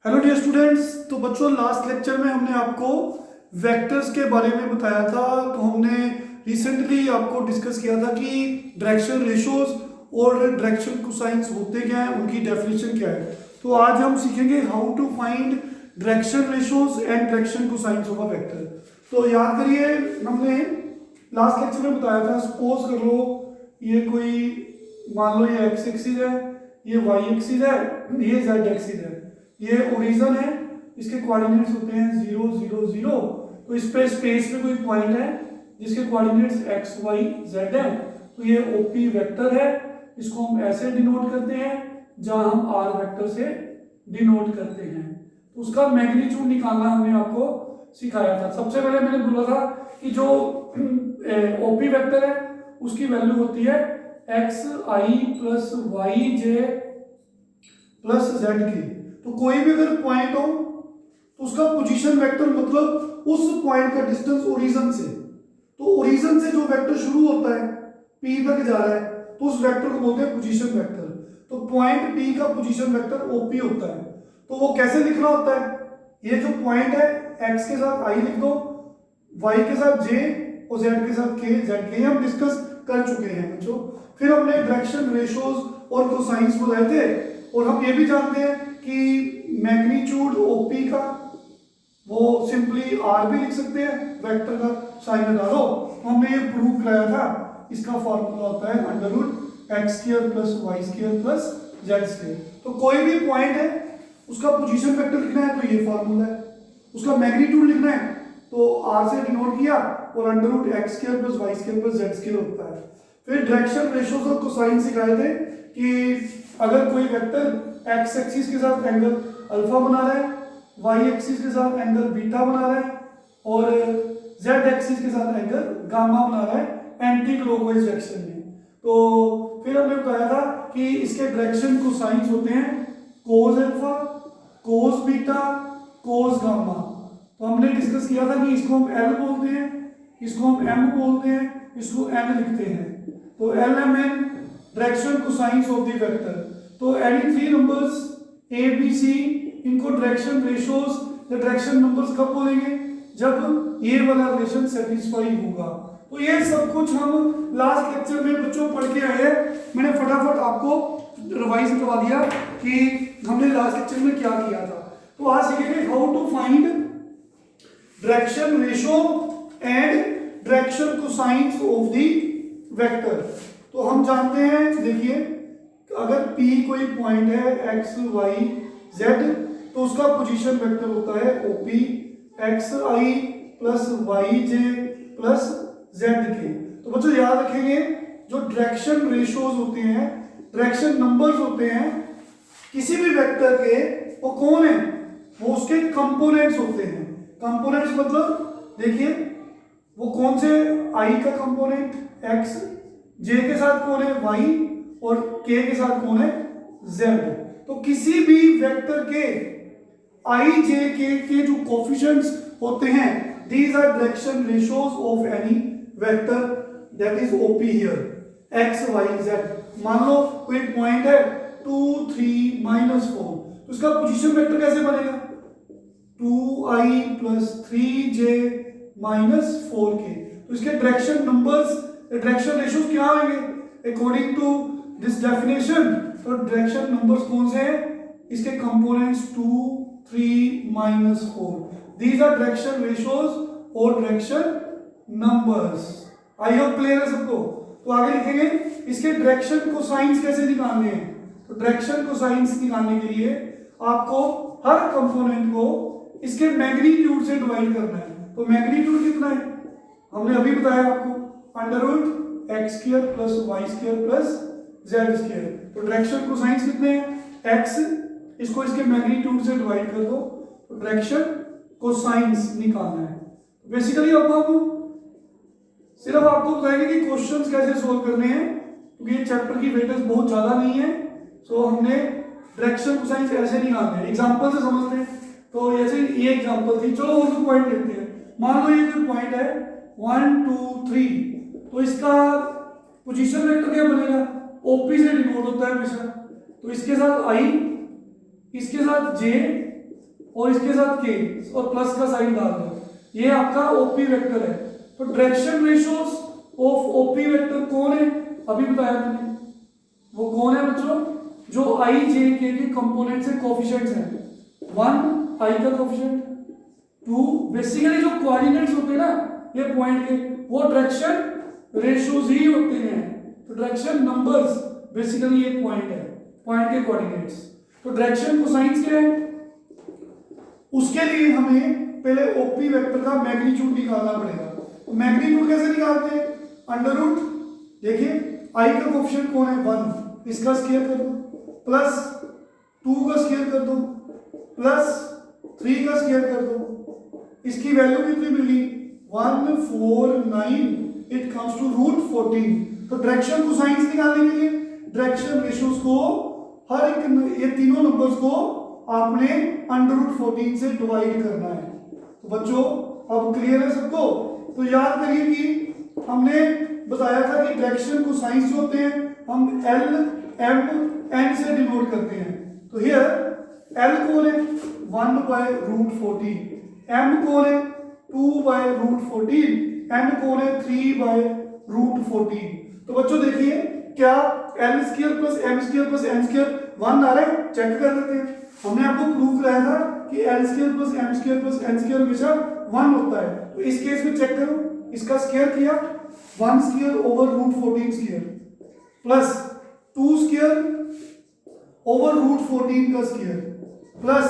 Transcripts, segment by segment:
Hello dear students. तो बच्चों, last lecture में हमने आपको वेक्टर्स के बारे में बताया था। तो हमने रिसेंटली आपको डिस्कस किया था कि डायरेक्शन रेशोज और डायरेक्शन कोसाइंस होते क्या हैं, उनकी डेफिनेशन क्या है। तो आज हम सीखेंगे how to find direction ratios and direction cosines of a vector. तो याद करिए, हमने लास्ट लेक्चर में बताया था, सपोज कर लो ये कोई, मान लो ये एक्स एक्सिस है, ये वाई एक्सिस है, ये जेड एक्सिस है, ये ओरिजिन है, इसके कोऑर्डिनेट्स होते हैं 0 0 0। तो इस पे स्पेस में कोई पॉइंट है जिसके कोऑर्डिनेट्स x y z है, तो ये ओपी वेक्टर है। इसको हम ऐसे डिनोट करते हैं जहां हम r वेक्टर से डिनोट करते हैं। तो उसका मैग्नीट्यूड निकालना हमने आपको सिखाया था। सबसे पहले मैंने बोला था कि जो ओपी वेक्टर है उसकी वैल्यू होती है एक्स आई प्लस वाई जे प्लस जेड की। तो कोई भी अगर पॉइंट हो तो उसका पोजीशन वेक्टर मतलब उस पॉइंट का डिस्टेंस ओरिजिन से, तो ओरिजिन से जो वेक्टर शुरू होता है P तक जा रहा है तो उस वेक्टर को बोलते हैं पोजीशन वेक्टर। तो पॉइंट P का पोजीशन वेक्टर OP होता है। तो वो कैसे लिखना होता है, ये जो पॉइंट है x के साथ I लिख दो, y के साथ j और z के साथ k, z के हम डिस्कस कर चुके हैं बच्चों। फिर हमने डायरेक्शन रेशोज और कोसाइंस बताए थे, और हम ये भी जानते हैं कि मैग्नीट्यूड ओपी का वो सिंपली आर भी लिख सकते हैं, वेक्टर का साइन लगा दो। हमने ये प्रूव कराया था, इसका फॉर्मूला होता है under root x square plus y square plus z square. तो कोई भी पॉइंट है उसका पोजीशन वेक्टर लिखना है तो ये फॉर्मूला है, उसका मैग्नीट्यूड लिखना है तो आर से डिनोट किया और under root x square plus y square plus z square होता है। फिर डायरेक्शन रेशोज और कोसाइन सिखाए थे कि अगर कोई वेक्टर एक्स एक्सिस के साथ एंगल अल्फा बना रहा है, वाई एक्सिस के साथ एंगल बीटा बना रहा है और जेड एक्सिस के साथ एंगल गामा बना रहा है एंटी क्लॉकवाइज डायरेक्शन में। तो फिर हमने बताया था कि इसके डायरेक्शन कोसाइंस होते हैं cos alpha, cos beta, cos gamma. तो हमने डिस्कस किया था कि इसको हम एल बोलते हैं, इसको हम एम बोलते हैं, इसको एन लिखते हैं। तो L M N direction cosines of the vector. तो any three numbers A B C, इनको डायरेक्शन रेशोज या डायरेक्शन नंबर्स कब बोलेंगे, जब ये वाला रिलेशन सेटिस्फाई होगा। तो ये सब कुछ हम लास्ट लेक्चर में बच्चों पढ़ के आए हैं। मैंने फटाफट आपको रिवाइज करवा दिया कि हमने लास्ट लेक्चर में क्या किया था। तो आज सीखेंगे how to find direction ratio and direction cosines of the vector. तो हम जानते हैं, देखिए, अगर P कोई पॉइंट है x y z तो उसका पोजीशन वेक्टर होता है OP एक्स आई प्लस वाई जे प्लस जेड के। तो बच्चों याद रखेंगे, जो डायरेक्शन रेशोज होते हैं, डायरेक्शन नंबर्स होते हैं किसी भी वेक्टर के, वो कौन है, वो उसके कंपोनेंट्स होते हैं। कंपोनेंट्स मतलब देखिए वो कौन से, I का कंपोनेंट x, j के साथ कौन है y और k के साथ कौन है z। तो किसी भी वेक्टर के I j k के जो कोफिशिएंट्स होते हैं, these are direction ratios of any vector that is OP here, x y z। मान लो कोई पॉइंट है 2 3 -4, तो इसका पोजीशन वेक्टर कैसे बनेगा, 2i plus 3j minus 4k। तो इसके डायरेक्शन नंबर्स, डायरेक्शन रेशियोज क्या आएंगे अकॉर्डिंग टू दिस डेफिनेशन। तो डायरेक्शन नंबर्स कौन से हैं, इसके components 2 3 -4, these are direction ratios और direction numbers. I hope clear है सबको। तो आगे लिखेंगे इसके डायरेक्शन कोसाइंस कैसे निकालने हैं। तो डायरेक्शन कोसाइंस निकालने के लिए आपको हर कंपोनेंट को इसके मैग्नीट्यूड से डिवाइड करना है। तो मैग्नीट्यूड कितना है, हमने अभी बताया आपको, under root x square plus y square plus z square. तो डायरेक्शन कोसाइंस कितने हैं, एक्स, इसको इसके मैग्नीट्यूड से डिवाइड कर दो, तो डायरेक्शन कोसाइंस निकालना है। बेसिकली अब हम सिर्फ आपको बताएंगे कि क्वेश्चंस कैसे सोल्व करने हैं, क्योंकि ये चैप्टर की वेटेज बहुत ज्यादा नहीं है। सो हमने डायरेक्शन कोसाइंस ऐसे निकालने हैं, एग्जांपल से समझते हैं। तो जैसे ये एग्जांपल थी, चलो और भी पॉइंट लेते हैं। मान लो ये कोई पॉइंट है 1 2 3, तो इसका पोजीशन वेक्टर क्या बनेगा, ओपी से डिनोट होता है हमेशा। तो इसके साथ I, इसके साथ J और इसके साथ के और प्लस का साइन डाल दो, ये आपका ओपी वेक्टर है। तो direction ratios of OP vector कौन है, अभी बताया मैंने, वो कौन है बच्चों, जो आई जे के कंपोनेंट से कोफिशिएंट्स हैं। 1 आई का कोफिशिएंट, 2 बेसिकली जो कोऑर्डिनेट्स होते हैं ना ये पॉइंट के, वो डायरेक्शन रेशियोज ही होते हैं। तो डायरेक्शन नंबर्स बेसिकली ये पॉइंट है, पॉइंट के कोऑर्डिनेट्स। तो डायरेक्शन कोसाइंस क्या है, उसके लिए हमें पहले ओपी वेक्टर का मैग्नीट्यूड निकालना पड़ेगा। तो मैग्नीट्यूड कैसे निकालते हैं, अंडर रूट, देखिए आई का कोफिशिएंट कौन है 1, इसका स्क्वायर कर दो, प्लस 2 का स्क्वायर कर दो, प्लस 3 का स्क्वायर कर दो, इसकी वैल्यू कितनी मिली 149, इट कम्स टू रूट 14। तो डायरेक्शन कोसाइंस निकालने के लिए डायरेक्शन रेशियोज को हर एक ये तीनों नंबर्स को आपने अंडर रूट 14 से डिवाइड करना है। तो बच्चों अब क्लियर है सबको। तो याद करिए कि हमने बताया था कि डायरेक्शन कोसाइंस जो होते हैं हम एल एम एन से डिनोट करते हैं। तो हियर एल कौन है 1/√14, एम कौन है 2/√14, एन कौन है 3/√14। तो बच्चों देखिए क्या l square plus m square plus n square 1 आ रहा है, चेक कर लेते हैं। हमने आपको प्रूफ कराया था कि l square plus m square plus n square हमेशा 1 होता है। तो इस केस में चेक करो, इसका स्क्वायर किया 1 square over √14 square plus 2 square over √14 का स्क्वायर प्लस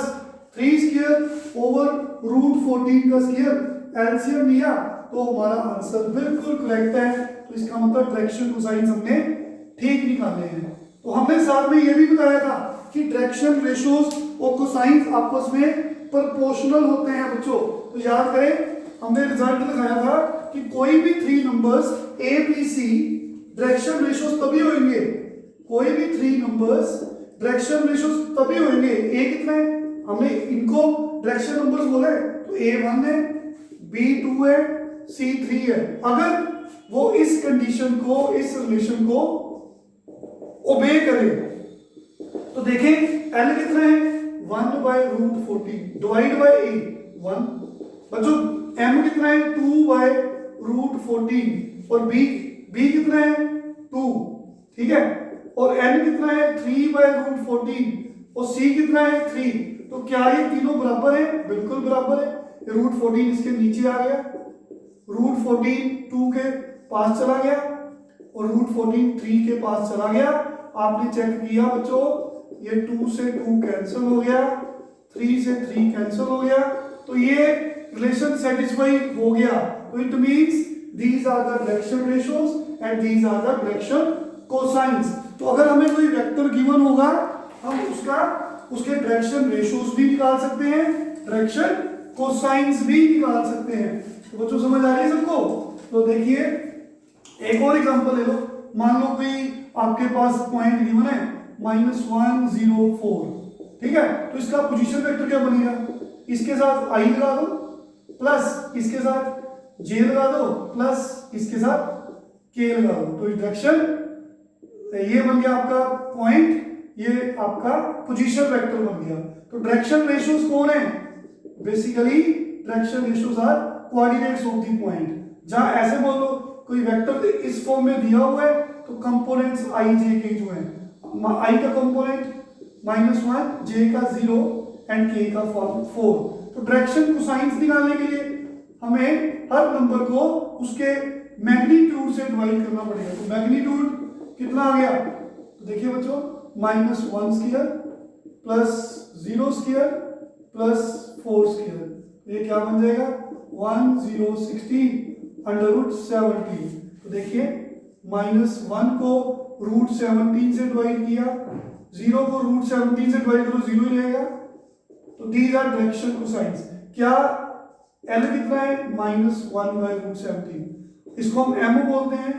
3 स्क्वायर ओवर √14 का स्क्वायर, एलसीएम लिया तो हमारा आंसर बिल्कुल करेक्ट है। तो इसका मतलब डायरेक्शन कोसाइंस हमने ठीक निकाले हैं। तो हमने साथ में ये भी बताया था कि डायरेक्शन रेशियोज और कोसाइंस आपस में प्रोपोर्शनल होते हैं बच्चों। तो याद करें हमने रिजल्ट दिखाया था कि कोई भी 3 numbers A B c direction ratios तभी होंगे, कोई भी 3 नंबर्स डायरेक्शन रेशियोज तभी होंगे। ए कितना है, हमने इनको डायरेक्शन नंबर्स बोले तो A1 है, B2 है, C3 है, अगर वो इस कंडीशन को, इस रिलेशन को ओबे करे। तो देखें L कितना है 1/√14 डिवाइड बाय A 1, बच्चों M कितना है 2/√14 और B कितना है 2, ठीक है, और N कितना है 3/√14 और C कितना है 3। तो क्या ये तीनों बराबर है, बिल्कुल बराबर है। √14 इसके नीचे आ गया, √14 2 के पास चला गया और √14 3 के पास चला गया। आपने चेक किया बच्चों, ये 2 से 2 कैंसिल हो गया, 3 से 3 कैंसिल हो गया, तो ये रिलेशन सेटिस्फाई हो गया। तो it means these are the direction ratios and these are the direction cosines. तो अगर हमें कोई वेक्टर गिवन होगा हम उसके डायरेक्शन रेशियोज भी निकाल सकते हैं, डायरेक्शन कोसाइंस भी निकाल सकते हैं। तो बच्चों समझ आ रही है सबको। तो देखिए एक और एग्जांपल ले लो, मान लो कोई आपके पास पॉइंट गिवन है -104, ठीक है, तो इसका पोजीशन वेक्टर क्या बनेगा, इसके साथ आई लगा दो प्लस इसके साथ जे लगा दो प्लस इसके साथ के लगा दो, तो डायरेक्शन ये बन गया आपका पॉइंट, ये आपका पोजीशन वेक्टर बन गया। तो डायरेक्शन रेशियोज कौन है, basically direction ratios are coordinates of the point. जहां ऐसे बोलो कोई वेक्टर इस फॉर्म में दिया हुआ है तो कंपोनेंट्स आई जे के जो है, आई का कंपोनेंट -1, जे का 0 एंड के का 4। तो डायरेक्शन कोसाइंस निकालने के लिए हमें हर नंबर को उसके मैग्नीट्यूड से डिवाइड करना पड़ेगा। तो मैग्नीट्यूड कितना आ गया, तो देखिए बच्चों -1 square plus 0 square plus 4 square, ये क्या बन जाएगा 1016 √17। तो देखिए -1 को √17 से डिवाइड किया, 0 को √17 से डिवाइड करो 0 ही रहेगा। तो दीज आर डायरेक्शन कोसाइंस। क्या L कितना है -1/√17, इसको हम M बोलते हैं,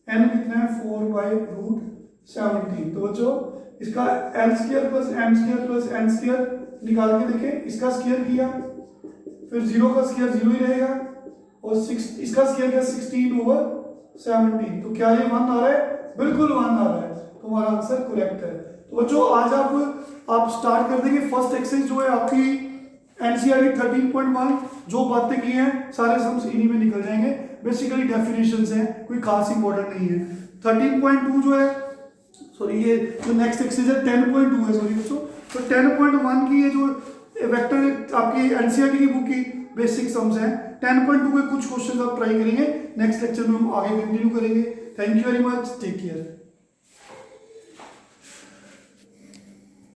N कितना है 4/√17। तो बच्चों इसका L square plus M square plus N square निकाल के देखें, इसका स्क्वायर किया फिर 0 का स्क्वायर 0 ही रहेगा और इसका स्क्वायर क्या 16/17। तो क्या ये 1 आ रहा है, बिल्कुल 1 आ रहा है, तो हमारा आंसर करेक्ट है। तो बच्चों आज आप स्टार्ट कर देंगे फर्स्ट एक्सरसाइज जो है आपकी एनसीईआरटी 13.1 जो बातें की हैं सारे सम्स इन्हीं में निकल जाएंगे। बेसिकली डेफिनेशंस हैं, कोई खास इंपॉर्टेंट नहीं है। 13.2 जो है, सॉरी ये जो नेक्स्ट एक्सरसाइज है 10.2 है, सॉरी बच्चों। तो 10.1 की ये जो वेक्टर आपकी एनसीईआरटी की बुक की बेसिक सम्स हैं, 10.2 के कुछ क्वेश्चन आप ट्राई करेंगे। नेक्स्ट लेक्चर में हम आगे कंटिन्यू करेंगे। Thank you very much, take care.